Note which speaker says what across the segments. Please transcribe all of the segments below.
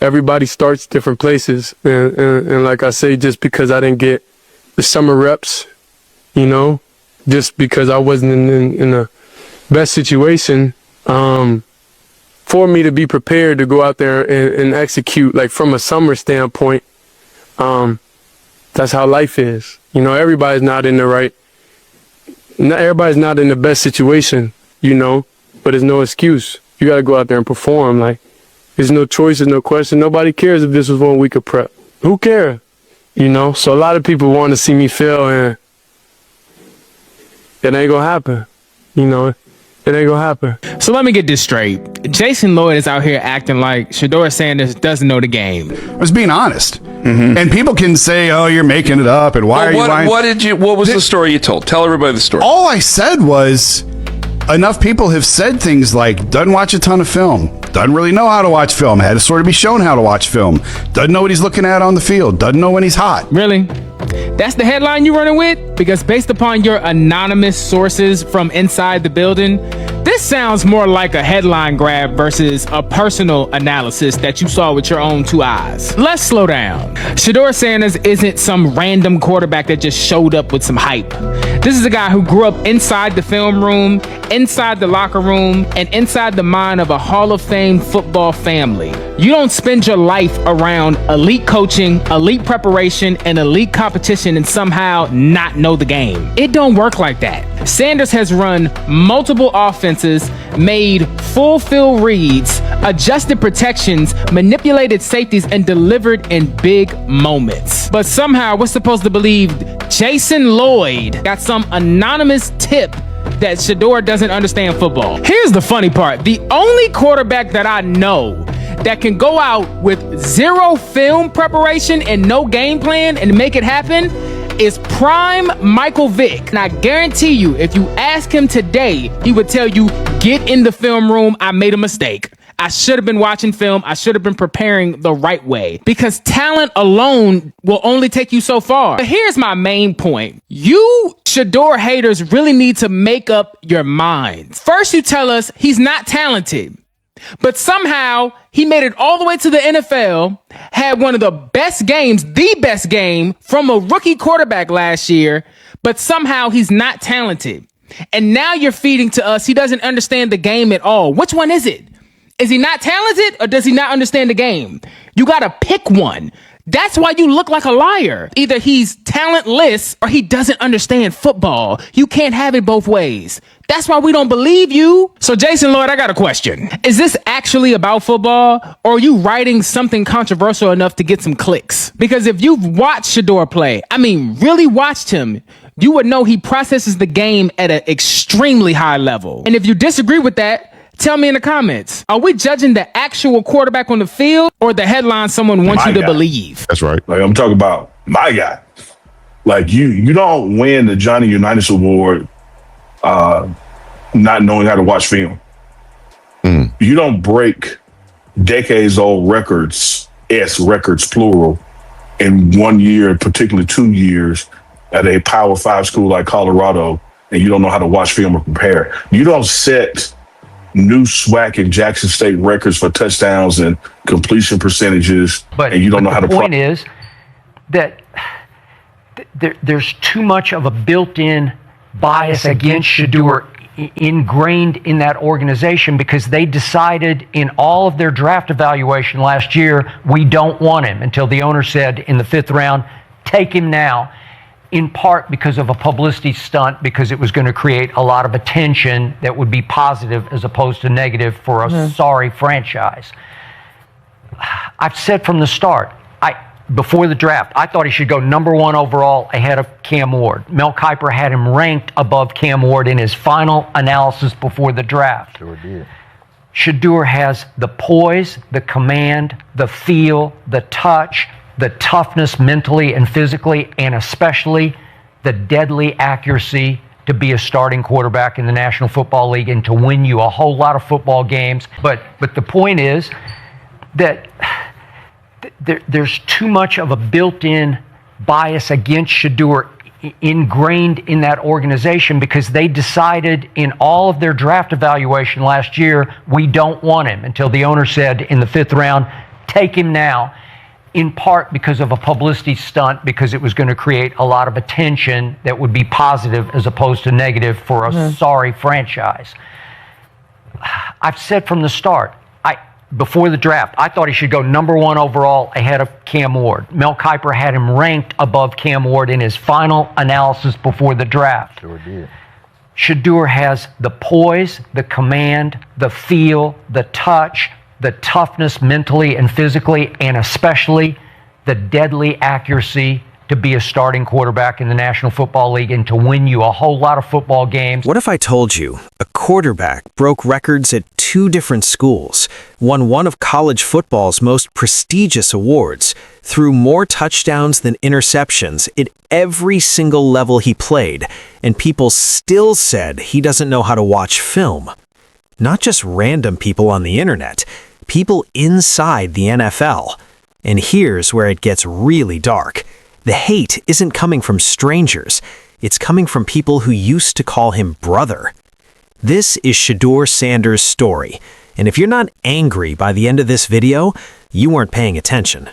Speaker 1: everybody starts different places. And like I say, just because I didn't get the summer reps, you know, just because I wasn't in the best situation, for me to be prepared to go out there and execute, like from a summer standpoint, that's how life is. You know, everybody's not in the best situation, you know, but there's no excuse. You got to go out there and perform. Like, there's no choice, there's no question. Nobody cares if this was 1 week of prep. Who cares? You know, so a lot of people want to see me fail, and it ain't gonna happen. You know, it ain't gonna happen.
Speaker 2: So let me get this straight. Jason Lloyd is out here acting like Shedeur Sanders doesn't know the game.
Speaker 3: I was being honest. Mm-hmm. And people can say, oh, you're making it up, and why are you lying?
Speaker 4: What was the story you told? Tell everybody the story.
Speaker 3: All I said was, enough people have said things like, doesn't watch a ton of film, doesn't really know how to watch film, had to sort of be shown how to watch film, doesn't know what he's looking at on the field, doesn't know when he's hot.
Speaker 2: Really? That's the headline you running with? Because based upon your anonymous sources from inside the building, this sounds more like a headline grab versus a personal analysis that you saw with your own 2 eyes. Let's slow down. Shadur Sanders isn't some random quarterback that just showed up with some hype. This is a guy who grew up inside the film room, inside the locker room, and inside the mind of a Hall of Fame football family. You don't spend your life around elite coaching, elite preparation, and elite competition and somehow not know the game. It don't work like that. Sanders has run multiple offenses, made full field reads, adjusted protections, manipulated safeties, and delivered in big moments. But somehow we're supposed to believe Jason Lloyd got some anonymous tip that Shedeur doesn't understand football. Here's the funny part. The only quarterback that I know that can go out with zero film preparation and no game plan and make it happen is prime Michael Vick. And I guarantee you, if you ask him today, he would tell you, get in the film room, I made a mistake. I should have been watching film. I should have been preparing the right way, because talent alone will only take you so far. But here's my main point. You Shedeur haters really need to make up your minds. First, you tell us he's not talented, but somehow he made it all the way to the NFL, had one of the best games, the best game from a rookie quarterback last year, but somehow he's not talented. And now you're feeding to us he doesn't understand the game at all. Which one is it? Is he not talented, or does he not understand the game? You got to pick one. That's why you look like a liar. Either he's talentless or he doesn't understand football. You can't have it both ways. That's why we don't believe you. So Jason Lloyd, I got a question. Is this actually about football, or are you writing something controversial enough to get some clicks? Because if you've watched Shedeur play, I mean, really watched him, you would know he processes the game at an extremely high level. And if you disagree with that, tell me in the comments. Are we judging the actual quarterback on the field, or the headline someone wants you to believe?
Speaker 5: That's right.
Speaker 6: Like, I'm talking about my guy. Like, you don't win the Johnny Unitas Award not knowing how to watch film. You don't break decades-old records plural, in 1 year, particularly 2 years, at a Power 5 school like Colorado, and you don't know how to watch film or prepare. You don't set new SWAC and Jackson State records for touchdowns and completion percentages, and you don't know how to.
Speaker 7: The point is that there's too much of a built-in bias against Shedeur ingrained in that organization, because they decided in all of their draft evaluation last year, we don't want him, until the owner said in the 5th round, take him now. In part because of a publicity stunt, because it was going to create a lot of attention that would be positive as opposed to negative for a sorry franchise. I've said from the start, before the draft, I thought he should go #1 overall ahead of Cam Ward. Mel Kiper had him ranked above Cam Ward in his final analysis before the draft.
Speaker 5: Sure did.
Speaker 7: Shedeur has the poise, the command, the feel, the touch, the toughness mentally and physically, and especially the deadly accuracy to be a starting quarterback in the National Football League and to win you a whole lot of football games. But the point is that there's too much of a built-in bias against Shedeur ingrained in that organization, because they decided in all of their draft evaluation last year, we don't want him, until the owner said in the 5th round, take him now, in part because of a publicity stunt, because it was going to create a lot of attention that would be positive as opposed to negative for a sorry franchise. I've said from the start, before the draft, I thought he should go number 1 overall ahead of Cam Ward. Mel Kiper had him ranked above Cam Ward in his final analysis before the draft.
Speaker 5: Sure did.
Speaker 7: Shedeur has the poise, the command, the feel, the touch, the toughness mentally and physically, and especially the deadly accuracy to be a starting quarterback in the National Football League and to win you a whole lot of football games.
Speaker 8: What if I told you a quarterback broke records at 2 different schools, won one of college football's most prestigious awards, threw more touchdowns than interceptions at every single level he played, and people still said he doesn't know how to watch film? Not just random people on the internet, people inside the NFL. And here's where it gets really dark. The hate isn't coming from strangers. It's coming from people who used to call him brother. This is Shedeur Sanders' story, and if you're not angry by the end of this video, you weren't paying attention.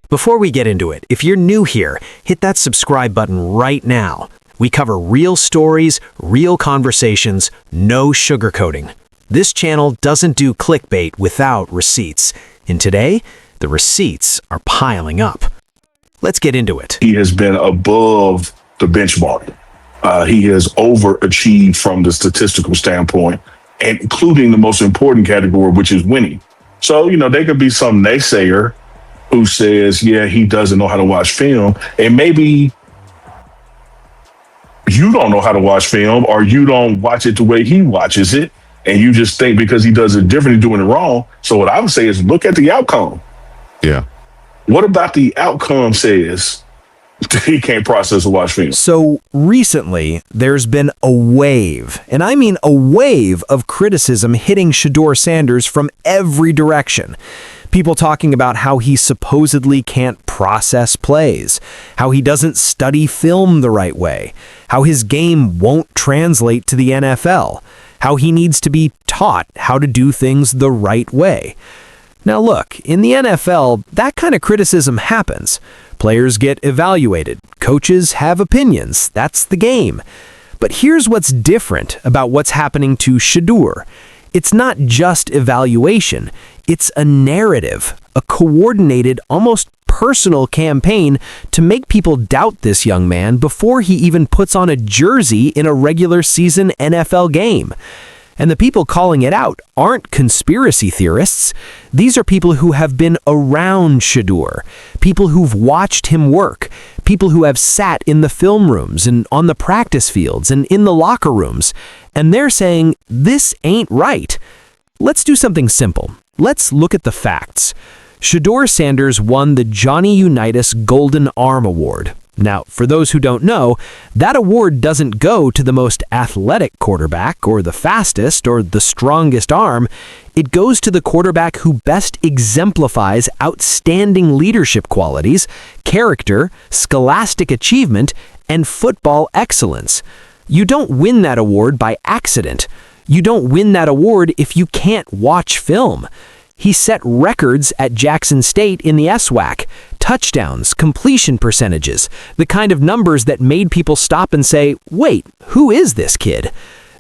Speaker 8: Before we get into it, if you're new here, hit that subscribe button right now. We cover real stories, real conversations, no sugarcoating. This channel doesn't do clickbait without receipts, and today, the receipts are piling up. Let's get into it.
Speaker 6: He has been above the benchmark. He has overachieved from the statistical standpoint, including the most important category, which is winning. So, there could be some naysayer who says, yeah, he doesn't know how to watch film. And maybe you don't know how to watch film, or you don't watch it the way he watches it. And you just think because he does it differently, doing it wrong. So what I would say is look at the outcome.
Speaker 3: Yeah.
Speaker 6: What about the outcome says he can't process or watch film?
Speaker 8: So recently, there's been a wave, and I mean a wave of criticism hitting Shadur Sanders from every direction. People talking about how he supposedly can't process plays, how he doesn't study film the right way, how his game won't translate to the NFL, how he needs to be taught how to do things the right way. Now look, in the NFL, that kind of criticism happens. Players get evaluated. Coaches have opinions. That's the game. But here's what's different about what's happening to Shedeur. It's not just evaluation. It's a narrative, a coordinated, almost personal campaign to make people doubt this young man before he even puts on a jersey in a regular season NFL game. And the people calling it out aren't conspiracy theorists. These are people who have been around Shedeur, people who've watched him work, people who have sat in the film rooms and on the practice fields and in the locker rooms. And they're saying, this ain't right. Let's do something simple. Let's look at the facts. Shedeur Sanders won the Johnny Unitas Golden Arm Award. Now, for those who don't know, that award doesn't go to the most athletic quarterback or the fastest or the strongest arm. It goes to the quarterback who best exemplifies outstanding leadership qualities, character, scholastic achievement, and football excellence. You don't win that award by accident. You don't win that award if you can't watch film. He set records at Jackson State in the SWAC. Touchdowns, completion percentages, the kind of numbers that made people stop and say, wait, who is this kid?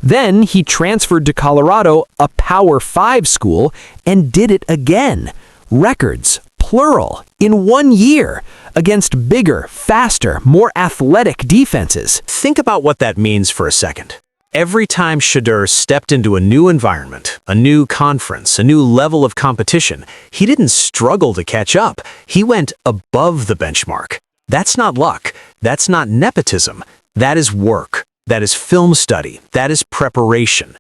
Speaker 8: Then he transferred to Colorado, a Power 5 school, and did it again. Records, plural, in 1 year, against bigger, faster, more athletic defenses. Think about what that means for a second. Every time Shedeur stepped into a new environment, a new conference, a new level of competition, he didn't struggle to catch up. He went above the benchmark. That's not luck. That's not nepotism. That is work. That is film study. That is preparation.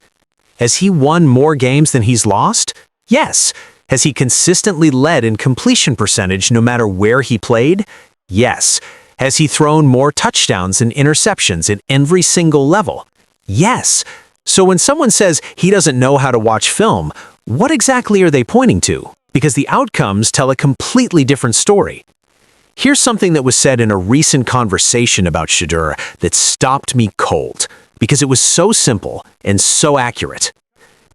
Speaker 8: Has he won more games than he's lost? Yes. Has he consistently led in completion percentage no matter where he played? Yes. Has he thrown more touchdowns and interceptions at every single level? Yes. So when someone says he doesn't know how to watch film, what exactly are they pointing to? Because the outcomes tell a completely different story. Here's something that was said in a recent conversation about Shedeur that stopped me cold, because it was so simple and so accurate.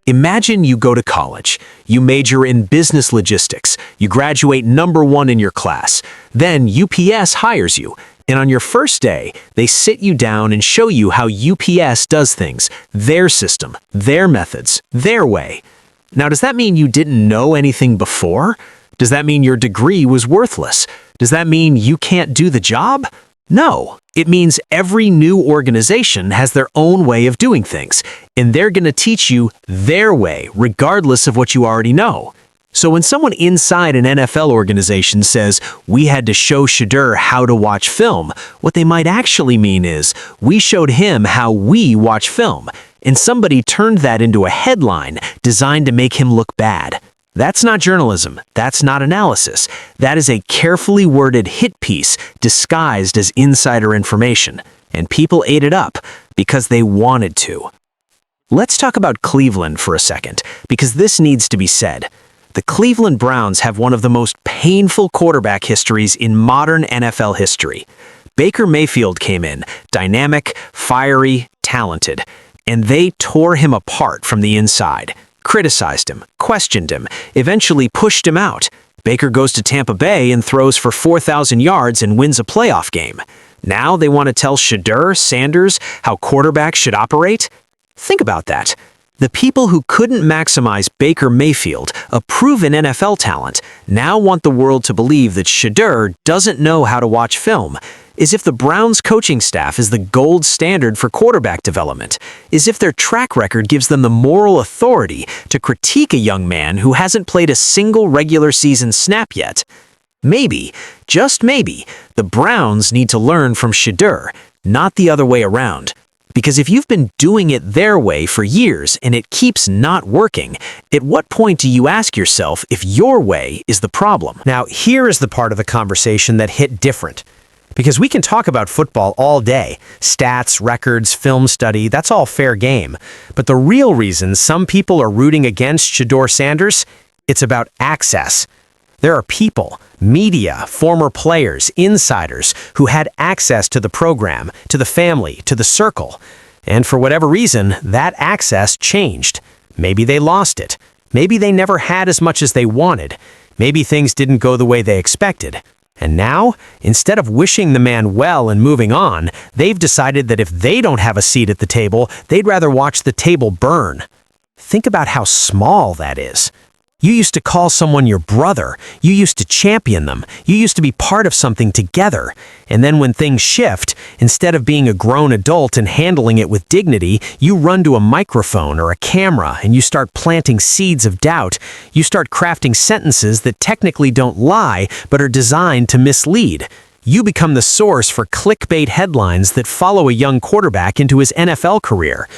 Speaker 8: Imagine you go to college. You major in business logistics. You graduate #1 in your class. Then UPS hires you. And on your first day, they sit you down and show you how UPS does things, their system, their methods, their way. Now, does that mean you didn't know anything before? Does that mean your degree was worthless? Does that mean you can't do the job? No. It means every new organization has their own way of doing things, and they're going to teach you their way, regardless of what you already know. So when someone inside an NFL organization says, we had to show Shedeur how to watch film, what they might actually mean is, we showed him how we watch film, and somebody turned that into a headline designed to make him look bad. That's not journalism. That's not analysis. That is a carefully worded hit piece disguised as insider information, and people ate it up because they wanted to. Let's talk about Cleveland for a second, because this needs to be said. The Cleveland Browns have one of the most painful quarterback histories in modern NFL history. Baker Mayfield came in, dynamic, fiery, talented, and they tore him apart from the inside, criticized him, questioned him, eventually pushed him out. Baker goes to Tampa Bay and throws for 4,000 yards and wins a playoff game. Now they want to tell Shedeur Sanders how quarterbacks should operate? Think about that. The people who couldn't maximize Baker Mayfield, a proven NFL talent, now want the world to believe that Shedeur doesn't know how to watch film, as if the Browns coaching staff is the gold standard for quarterback development, as if their track record gives them the moral authority to critique a young man who hasn't played a single regular season snap yet. Maybe, just maybe, the Browns need to learn from Shedeur, not the other way around. Because if you've been doing it their way for years and it keeps not working, at what point do you ask yourself if your way is the problem?
Speaker 5: Now, here is the part of the conversation that hit different. Because we can talk about football all day. Stats, records, film study, that's all fair game. But the real reason some people are rooting against Shadur Sanders, it's about access. There are people, media, former players, insiders who had access to the program, to the family, to the circle. And for whatever reason, that access changed. Maybe they lost it. Maybe they never had as much as they wanted. Maybe things didn't go the way they expected. And now, instead of wishing the man well and moving on, they've decided that if they don't have a seat at the table, they'd rather watch the table burn. Think about how small that is. You used to call someone your brother. You used to champion them. You used to be part of something together. And then when things shift, instead of being a grown adult and handling it with dignity, you run to a microphone or a camera and you start planting seeds of doubt. You start crafting sentences that technically don't lie, but are designed to mislead. You become the source for clickbait headlines that follow a young quarterback into his NFL career.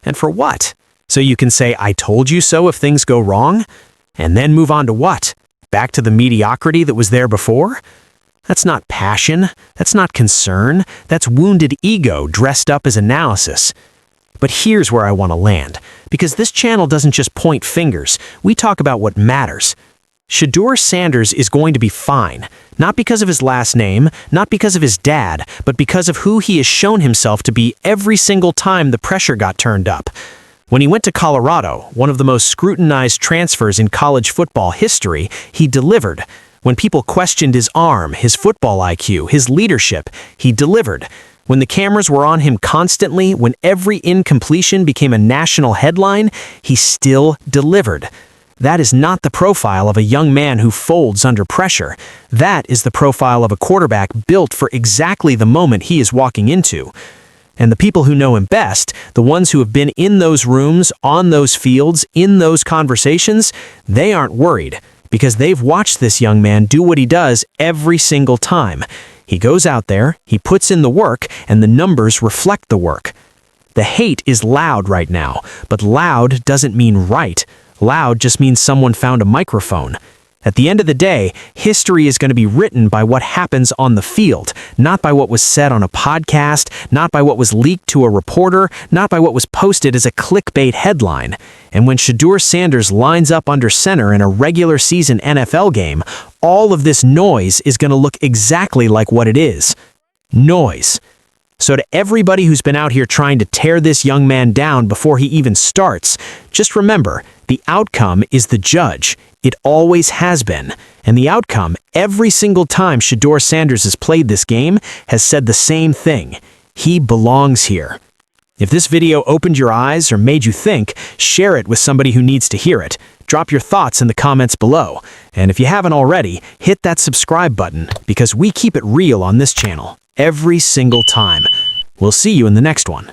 Speaker 5: And for what? So you can say, I told you so if things go wrong? And then move on to what? Back to the mediocrity that was there before? That's not passion. That's not concern. That's wounded ego dressed up as analysis. But here's where I want to land, because this channel doesn't just point fingers. We talk about what matters. Shadur Sanders is going to be fine, not because of his last name, not because of his dad, but because of who he has shown himself to be every single time the pressure got turned up. When he went to Colorado, one of the most scrutinized transfers in college football history, he delivered. When people questioned his arm, his football IQ, his leadership, he delivered. When the cameras were on him constantly, when every incompletion became a national headline, he still delivered. That is not the profile of a young man who folds under pressure. That is the profile of a quarterback built for exactly the moment he is walking into. And the people who know him best, the ones who have been in those rooms, on those fields, in those conversations, they aren't worried because they've watched this young man do what he does every single time. He goes out there, he puts in the work, and the numbers reflect the work. The hate is loud right now, but loud doesn't mean right. Loud just means someone found a microphone. At the end of the day, history is going to be written by what happens on the field, not by what was said on a podcast, not by what was leaked to a reporter, not by what was posted as a clickbait headline. And when Shadur Sanders lines up under center in a regular season NFL game, all of this noise is going to look exactly like what it is. Noise. So to everybody who's been out here trying to tear this young man down before he even starts, just remember, the outcome is the judge. It always has been. And the outcome, every single time Shadur Sanders has played this game, has said the same thing. He belongs here. If this video opened your eyes or made you think, share it with somebody who needs to hear it. Drop your thoughts in the comments below. And if you haven't already, hit that subscribe button because we keep it real on this channel every single time. We'll see you in the next one.